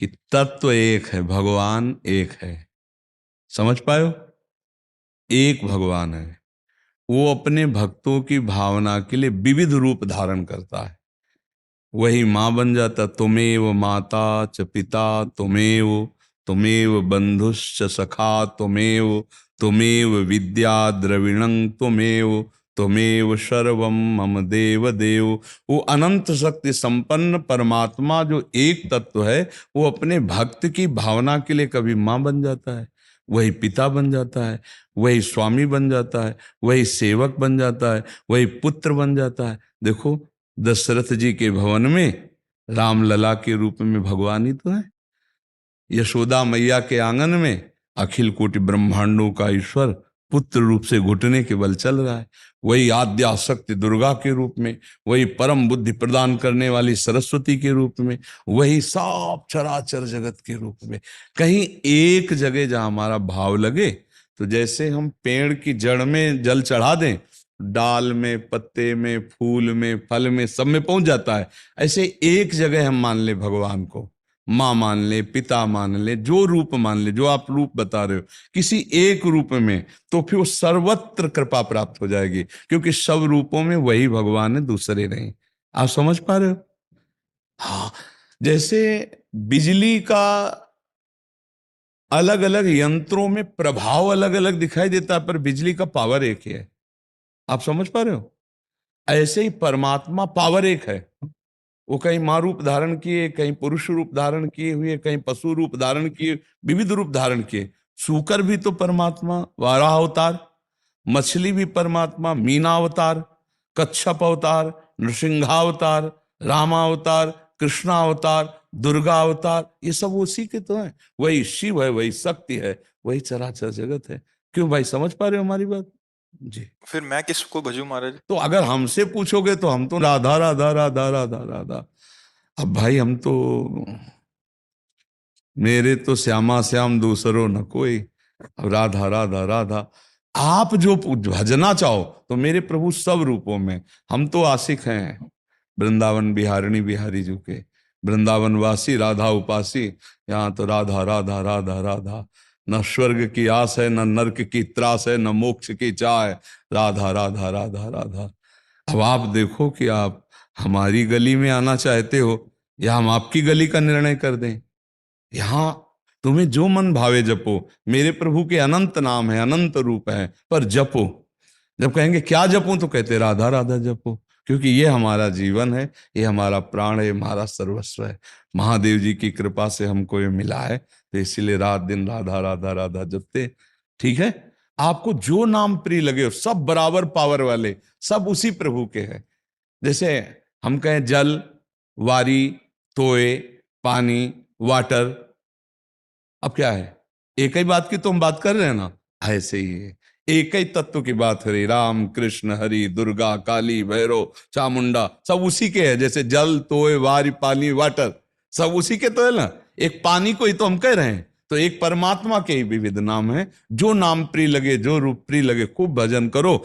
कि तत्व एक है, भगवान एक है। समझ पायो? एक भगवान है। वो अपने भक्तों की भावना के लिए विविध रूप धारण करता है। वही माँ बन जाता, तुमेव माता च पिता तुमेव, तुमेव बंधुश्च सखा तुमेव, तुमेव विद्या द्रविणं तुमेव, तुमेव सर्वम मम देव देव। वो अनंत शक्ति संपन्न परमात्मा जो एक तत्व है, वो अपने भक्त की भावना के लिए कभी माँ बन जाता है, वही पिता बन जाता है, वही स्वामी बन जाता है, वही सेवक बन जाता है, वही पुत्र बन जाता है। देखो, दशरथ जी के भवन में राम लला के रूप में भगवान ही तो है। यशोदा मैया के आंगन में अखिल कोटि ब्रह्मांडों का ईश्वर पुत्र रूप से घुटने के बल चल रहा है। वही आद्या शक्ति दुर्गा के रूप में, वही परम बुद्धि प्रदान करने वाली सरस्वती के रूप में, वही सब चराचर जगत के रूप में। कहीं एक जगह जहां हमारा भाव लगे, तो जैसे हम पेड़ की जड़ में जल चढ़ा दें, डाल में, पत्ते में, फूल में, फल में, सब में पहुंच जाता है। ऐसे एक जगह हम मान ले भगवान को, माँ मान ले, पिता मान ले, जो रूप मान ले, जो आप रूप बता रहे हो, किसी एक रूप में, तो फिर वो सर्वत्र कृपा प्राप्त हो जाएगी, क्योंकि सब रूपों में वही भगवान है, दूसरे नहीं। आप समझ पा रहे हो? हाँ। जैसे बिजली का अलग अलग यंत्रों में प्रभाव अलग अलग दिखाई देता है, पर बिजली का पावर एक ही है। आप समझ पा रहे हो? ऐसे ही परमात्मा पावर एक है। वो कहीं माँ रूप धारण किए, कहीं पुरुष रूप धारण किए हुए, कहीं पशु रूप धारण किए, विविध रूप धारण किए। सूकर भी तो परमात्मा, वाराह अवतार। मछली भी परमात्मा, मीना अवतार, कच्छप अवतार, नृसिंहावतार, रामावतार, कृष्णावतार, दुर्गा अवतार, ये सब उसी के तो हैं। वही शिव है, वही शक्ति है, वही चराचर जगत है। क्यों भाई, समझ पा रहे हो हमारी बात? जी। फिर मैं किसको भजूं महाराज? तो अगर हमसे पूछोगे तो हम तो राधा राधा राधा राधा राधा। अब भाई हम तो, मेरे तो श्यामा श्याम दूसरो न कोई, अब राधा राधा राधा। आप जो भजना चाहो तो मेरे प्रभु सब रूपों में। हम तो आशिक हैं वृंदावन बिहारिणी बिहारी जी के, वृंदावन वासी राधा उपासी। यहाँ तो राधा राधा राधा राधा। न स्वर्ग की आस है, न नरक की त्रास है, न मोक्ष की चाह है, राधा राधा राधा राधा। अब आप देखो कि आप हमारी गली में आना चाहते हो, या हम आपकी गली का निर्णय कर दें। यहां तुम्हें जो मन भावे जपो। मेरे प्रभु के अनंत नाम है, अनंत रूप है, पर जपो। जब कहेंगे क्या जपूं, तो कहते राधा राधा जपो, क्योंकि ये हमारा जीवन है, ये हमारा प्राण है, ये हमारा सर्वस्व है। महादेव जी की कृपा से हमको ये मिला है, तो इसीलिए रात दिन राधा राधा राधा जपते। ठीक है? आपको जो नाम प्रिय लगे, सब बराबर पावर वाले, सब उसी प्रभु के हैं। जैसे हम कहें जल, वारी, तोय, पानी, वाटर, अब क्या है? एक ही बात की तो हम बात कर रहे हैं ना। ऐसे ही है, एक ही तत्व की बात हो रही। राम कृष्ण हरि दुर्गा काली भैरव चामुंडा, सब उसी के है। जैसे जल, तोय, वारी, पानी, वाटर, सब उसी के तो है ना। एक पानी को ही तो हम कह रहे हैं। तो एक परमात्मा के ही विविध नाम है। जो नाम प्रिय लगे, जो रूप प्रिय लगे, खूब भजन करो।